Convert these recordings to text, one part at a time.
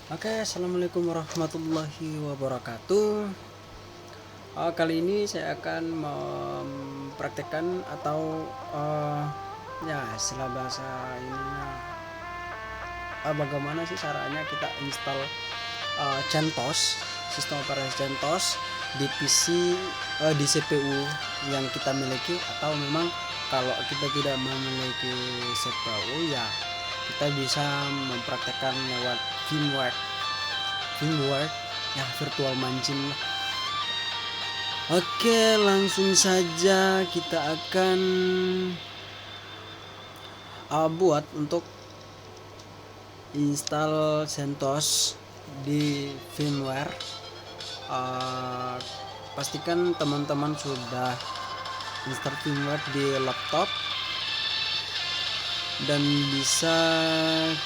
Oke, assalamualaikum warahmatullahi wabarakatuh. Kali ini saya akan mempraktekkan atau ya istilah bahasa ininya bagaimana sih caranya kita install CentOS, sistem operasi CentOS di PC, di CPU yang kita miliki, atau memang kalau kita tidak memiliki CPU ya kita bisa mempraktekkan lewat VMware ya, virtual machine lah. Oke, langsung saja kita akan buat untuk install CentOS di VMware. Pastikan teman-teman sudah install VMware di laptop dan bisa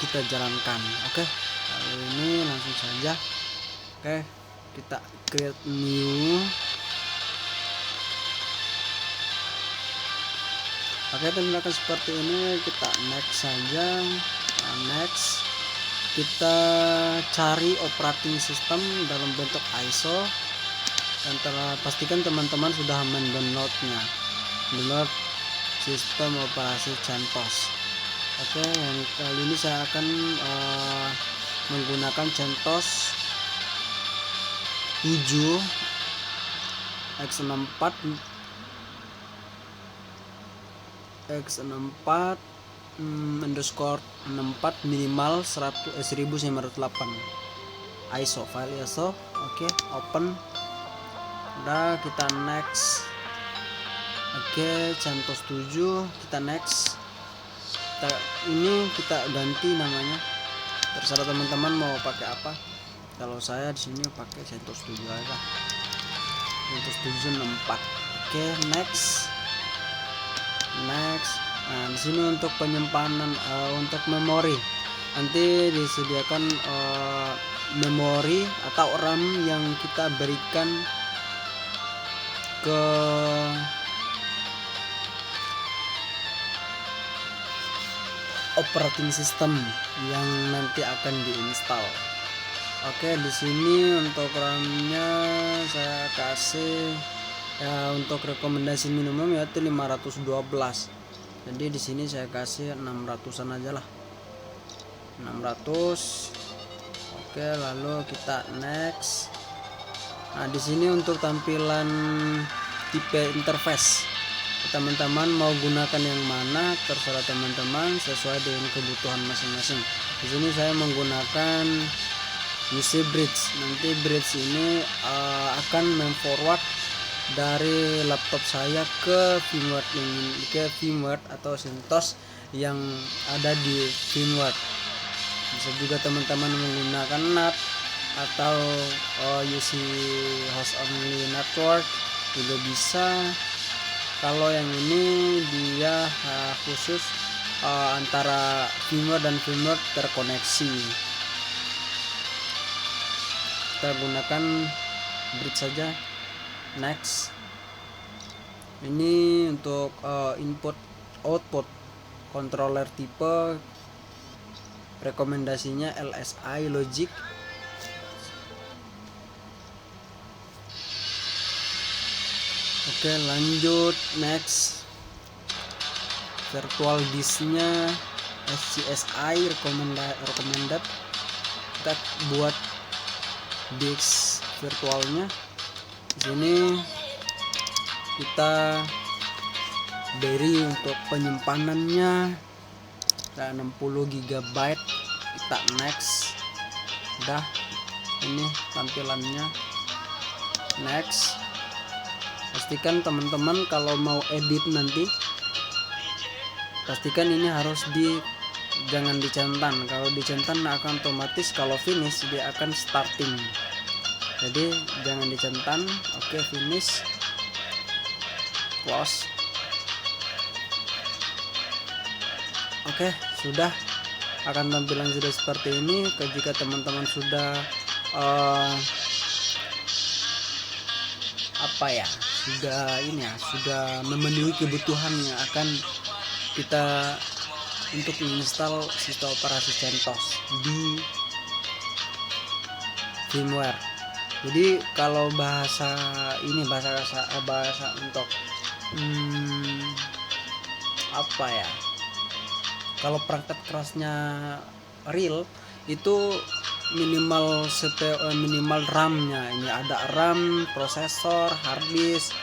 kita jalankan. Oke, kali ini langsung saja. Oke, kita create new. Oke, tampilan seperti ini. Kita next saja. Next, kita cari operating system dalam bentuk ISO dan pastikan teman-teman sudah mendownloadnya. Download sistem operasi CentOS. Oke, yang kali ini saya akan menggunakan CentOS 7 x64 underscore 64 minimal 1908 ISO, file ISO. Oke, open. Udah, kita next. Oke, CentOS 7 kita next. Ini kita ganti namanya, terserah teman-teman mau pakai apa. Kalau saya di sini pakai CentOS 7 aja, CentOS 7 64. Oke, next. Nah, di sini untuk penyimpanan untuk memori, nanti disediakan memori atau RAM yang kita berikan ke operating system yang nanti akan diinstal. Oke, di sini untuk RAM-nya saya kasih ya, untuk rekomendasi minimum yaitu 512. Jadi di sini saya kasih 600-an aja lah. 600. Oke, lalu kita next. Nah, di sini untuk tampilan tipe interface, teman-teman mau gunakan yang mana terserah teman-teman sesuai dengan kebutuhan masing-masing. Di sini saya menggunakan UC Bridge. Nanti bridge ini akan memforward dari laptop saya ke VMware atau CentOS yang ada di VMware. Bisa juga teman-teman menggunakan NAT atau UC host only network juga bisa. Kalau yang ini dia khusus antara VMware dan VMware terkoneksi. Kita gunakan bridge saja. Next. Ini untuk input output controller tipe, rekomendasinya LSI Logic. Oke, lanjut. Next, virtual disknya SCSI recommended. Kita buat disk virtualnya. Di sini kita beri untuk penyimpanannya 60 GB. Kita next. Udah, ini tampilannya. Next. Pastikan teman-teman kalau mau edit nanti, pastikan ini harus jangan dicentang. Kalau dicentang akan otomatis kalau finish dia akan starting. Jadi jangan dicentang. Oke, finish, close. Oke, sudah. Akan tampilan sudah seperti ini. Jika teman-teman sudah sudah memenuhi kebutuhan yang akan kita untuk menginstal sistem operasi CentOS di firmware. Jadi kalau bahasa untuk apa ya, kalau perangkat kerasnya real itu minimal CPU, minimal RAM-nya. Ini ada RAM, prosesor, hard disk,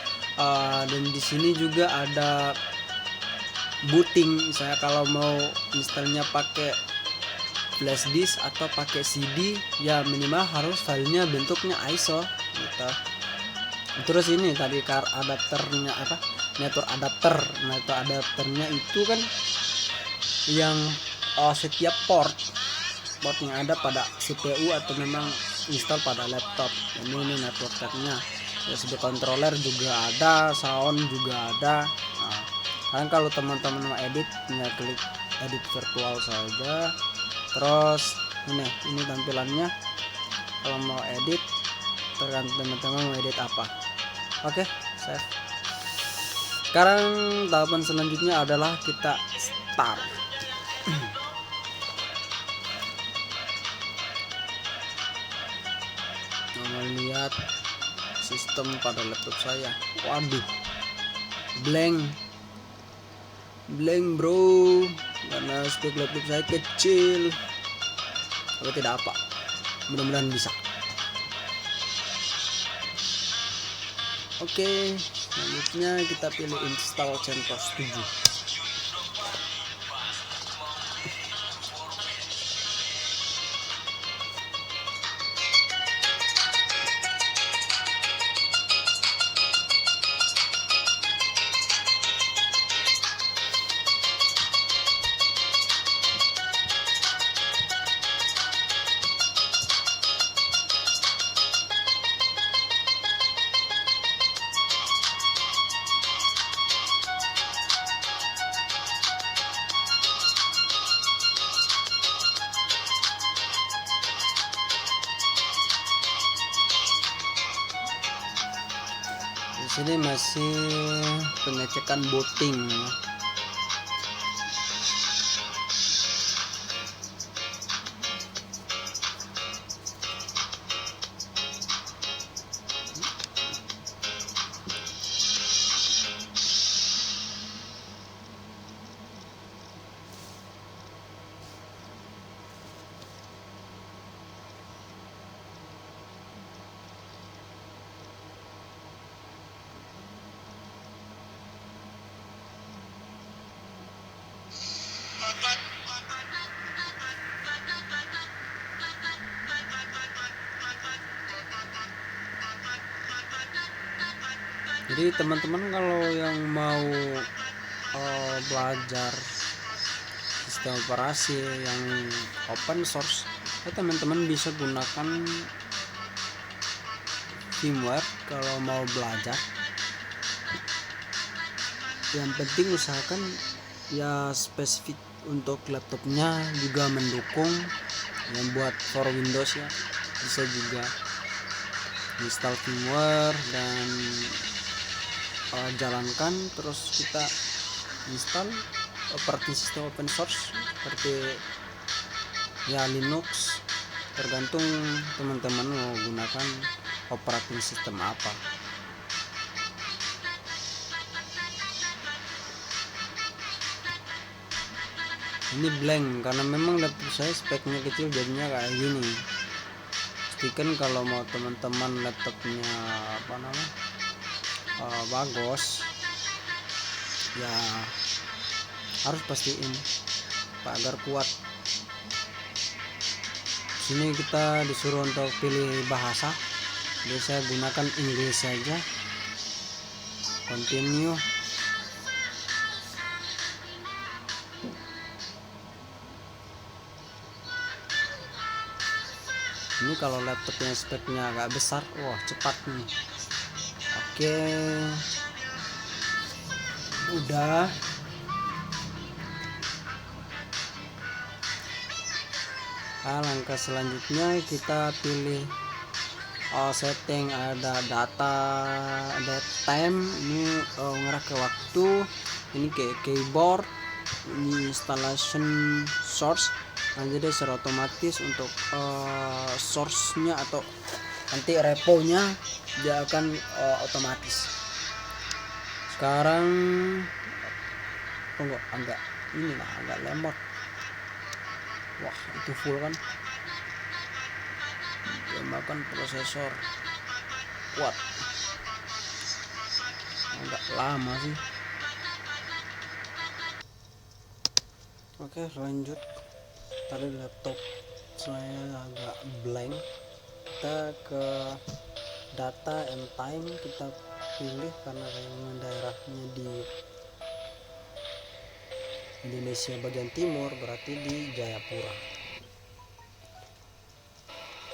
dan di sini juga ada booting. Misalnya kalau mau installnya pakai flash disk atau pakai CD, ya minimal harus filenya bentuknya ISO gitu. Terus ini tadi adapternya apa, network adapter. Nah itu adapternya itu kan yang setiap port yang ada pada CPU atau memang install pada laptop. Ini network tag-nya. USB controller juga ada, sound juga ada. Nah, kan kalau teman-teman mau edit, tinggal klik edit virtual saja. Terus ini tampilannya. Kalau mau edit, tergantung teman-teman mau edit apa. Oke, save. Sekarang tahapan selanjutnya adalah kita start. Lihat sistem pada laptop saya. Waduh, blank bro, karena spek laptop saya kecil. Tapi tidak apa, mudah-mudahan bisa. Oke, selanjutnya kita pilih install CentOS 7. Di sini masih pengecekan booting. Jadi teman-teman kalau yang mau belajar sistem operasi yang open source, teman-teman bisa gunakan firmware kalau mau belajar. Yang penting usahakan ya spesifik untuk laptopnya juga mendukung. Yang buat for Windows ya bisa juga install firmware dan jalankan, terus kita install operating system open source seperti ya Linux, tergantung teman-teman mau gunakan operating system apa. Ini blank karena memang laptop saya speknya kecil, jadinya kayak gini. Pastikan kalau mau teman-teman laptopnya bagus ya harus pastiin agar kuat. Sini kita disuruh untuk pilih bahasa, jadi saya gunakan Inggris saja. Continue. Ini kalau laptopnya speknya agak besar, wah cepat nih. Oke, udah. Langkah selanjutnya kita pilih setting, ada data, ada time, ini ngarah ke waktu, ini ke keyboard, ini installation source, Nah, jadi secara otomatis untuk source-nya atau nanti repo-nya dia akan otomatis. Sekarang tunggu agak ini lah, agak lemot. Wah, itu full kan. Dia makan prosesor kuat. Agak lama sih. Oke, lanjut. Tadi laptop saya agak blank. Kita ke data and time, kita pilih karena yang daerahnya di Indonesia bagian timur, berarti di Jayapura.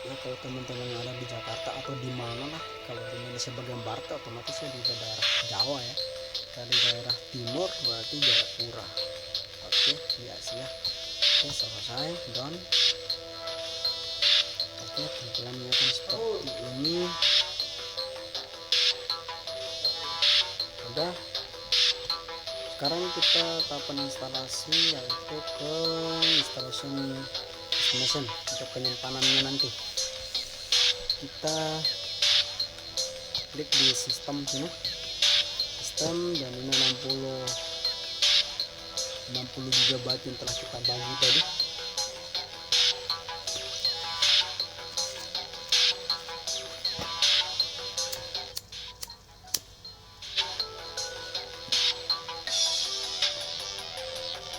Nah, kalau teman-teman yang ada di Jakarta atau di mana lah, kalau di Indonesia bagian barat otomatis ya di daerah Jawa ya. Dari daerah timur berarti Jayapura. Oke, biasa ya. Oke, selesai, done. Oke, tampilannya akan seperti ini. Udah. Sekarang kita tahapan instalasi, yaitu ke installation untuk penyimpanannya nanti. Kita klik di sistem sini, sistem, dan ini 60 GB yang telah kita bagi tadi.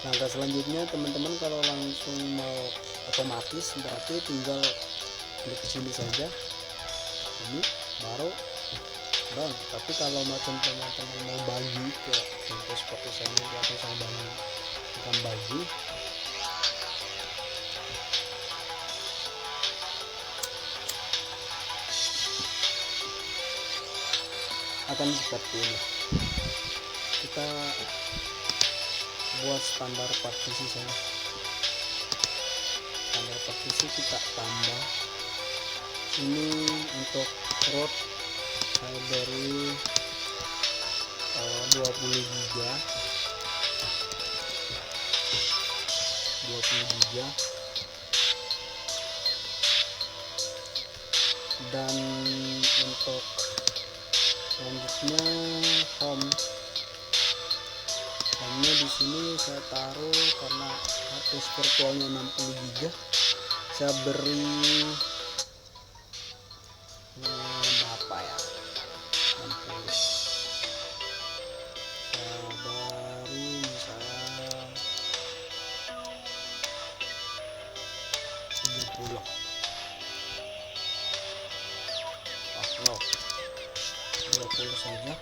Langkah selanjutnya teman-teman kalau langsung mau otomatis berarti tinggal klik sini saja, ini baru done. Tapi kalau macam teman-teman mau bagi ke contoh seperti saya ini, atau saya bagi akan bagi, akan seperti ini. Kita buat standar partisi saja. Standar partisi kita tambah ini. Untuk root saya beri 20 GB, dan untuk selanjutnya home-nya di sini saya taruh, karena hard disk virtualnya 60 GB, saya beri berapa ya, 60, saya beri misalnya 70, no, 20 saja.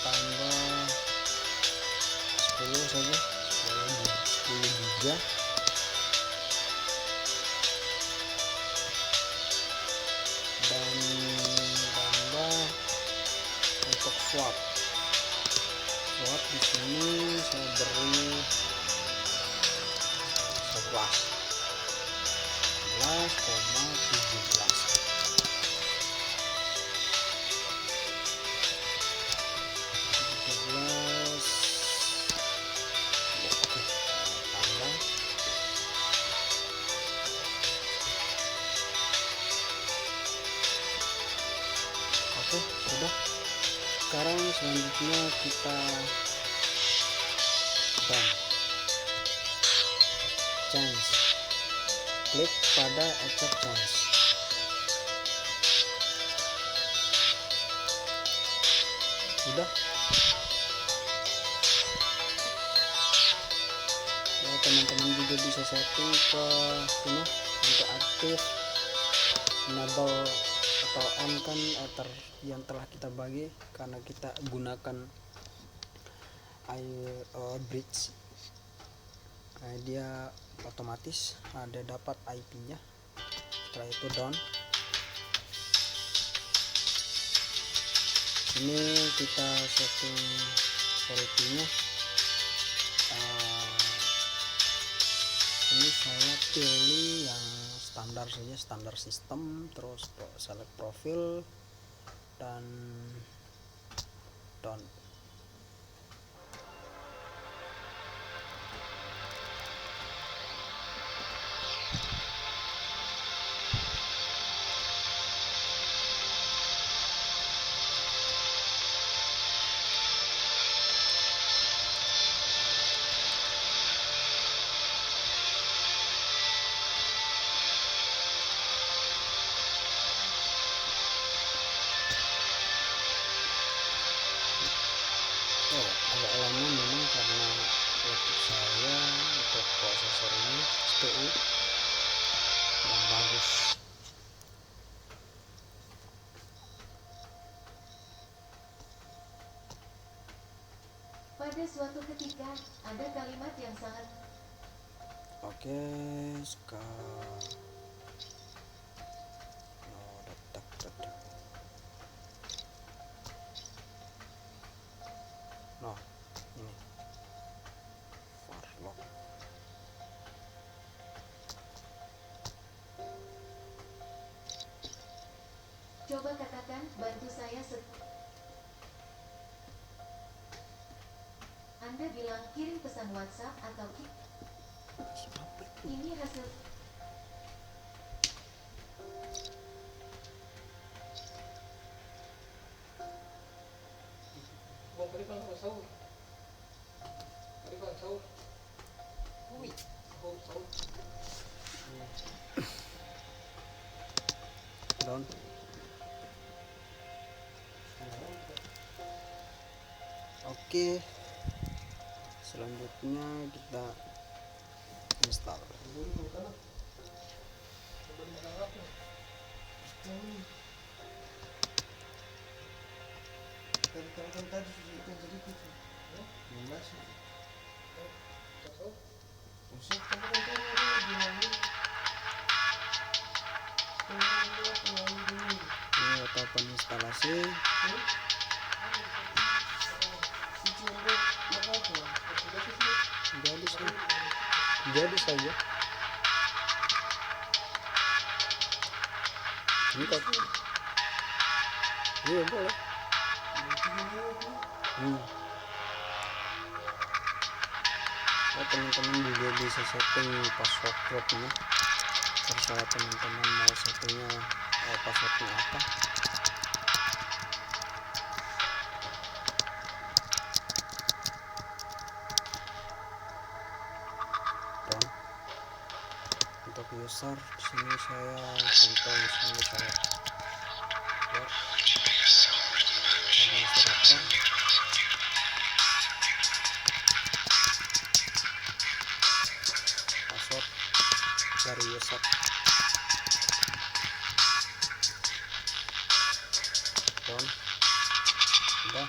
Tambah 10 saja, 10 giga, dan tambah untuk swap di sini saya beri 11,17. Oke, sudah. Sekarang selanjutnya kita change, klik pada accept change. Sudah. Ya, teman-teman juga bisa setting ke sini untuk aktif, enable atau on kan ether yang telah kita bagi, karena kita gunakan bridge. dia otomatis ada dapat IP-nya. Setelah itu down. Ini kita setting security-nya. Ini saya pilih yang standar saja, standar sistem, terus select profil dan down. Agak lama memang karena laptop saya untuk prosesornya CPU kurang bagus. Pada suatu ketika ada kalimat yang sangat sekarang ini Farlock. Coba katakan, bantu saya Anda bilang kirim pesan WhatsApp atau ini hasil. Down. Oke, selanjutnya kita install. Ini atau peninstalasi. Jadi saja. Ini kok. Iya boleh. Teman-teman juga bisa setting passwordnya. Terserah teman-teman mau settingnya passwordnya apa. Untuk user di sini saya contoh misalnya saya password dari user. Udah,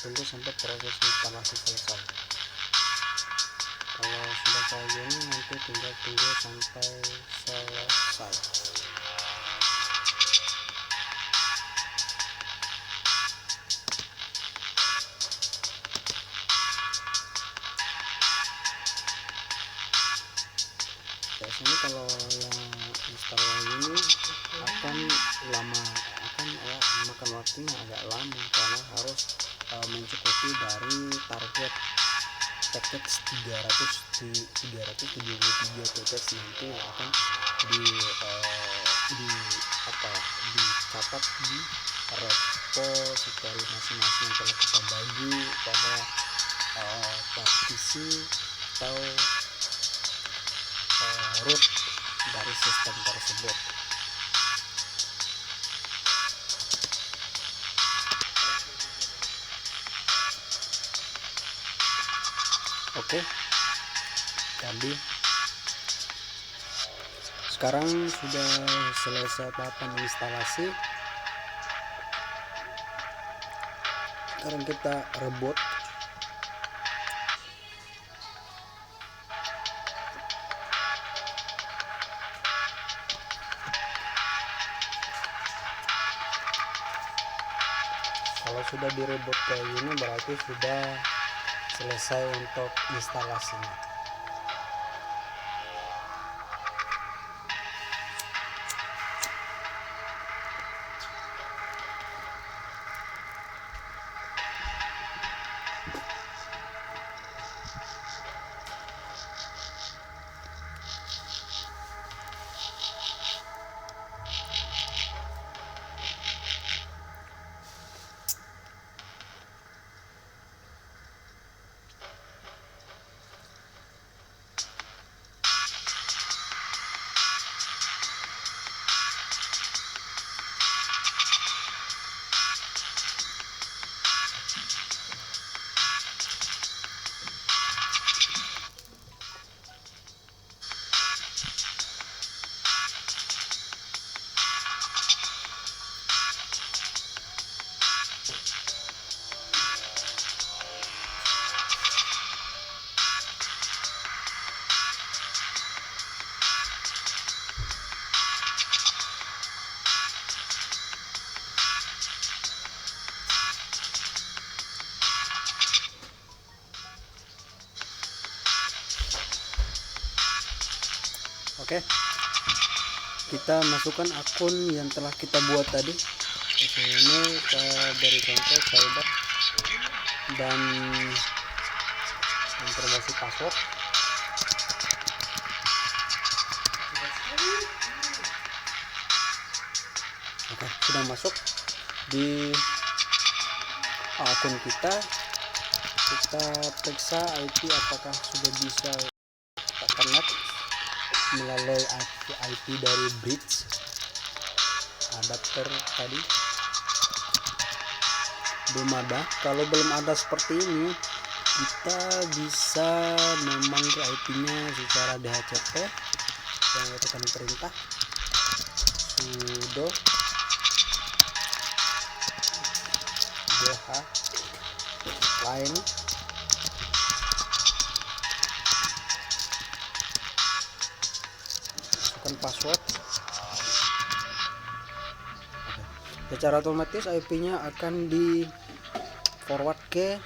tunggu sampai proses instalasi selesai. Kalau sudah kayak gini nanti tinggal tunggu sampai selesai. Biasanya kalau yang install ini akan makan waktunya agak lama karena harus mencukupi dari target package 373 package nanti akan dicatat di repository masing-masing yang telah kita bagi pada partisi atau root dari sistem tersebut. Oke, jadi sekarang sudah selesai tahapan instalasi. Sekarang kita reboot. Kalau sudah di reboot kayak gini berarti sudah selesai untuk instalasinya. Oke, kita masukkan akun yang telah kita buat tadi. Di sini saya beri contoh cyber dan informasi password. Oke, sudah masuk di akun kita. Kita periksa IP apakah sudah bisa kita connect melalui IP dari bridge adapter tadi. Belum ada. Kalau belum ada seperti ini, kita bisa memanggil IP-nya secara DHCP yang tekan perintah sudo dh line password. Secara otomatis IP-nya akan di forward ke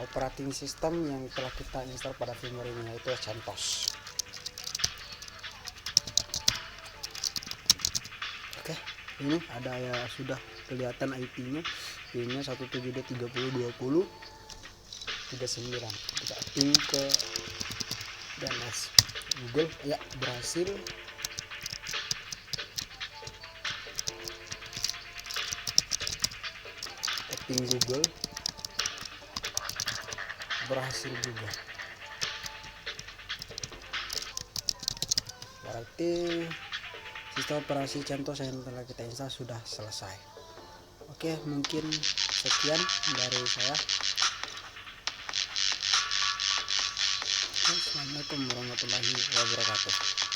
operating system yang telah kita install pada firmware ini, yaitu CentOS. Oke, ini ada ya, sudah kelihatan IP-nya. IP-nya 172.30.20.39. Kita ping ke DNS Google, ya berhasil. Ping Google berhasil juga, berarti sistem operasi CentOS yang telah kita install sudah selesai. Oke, mungkin sekian dari saya. Assalamualaikum warahmatullahi wabarakatuh.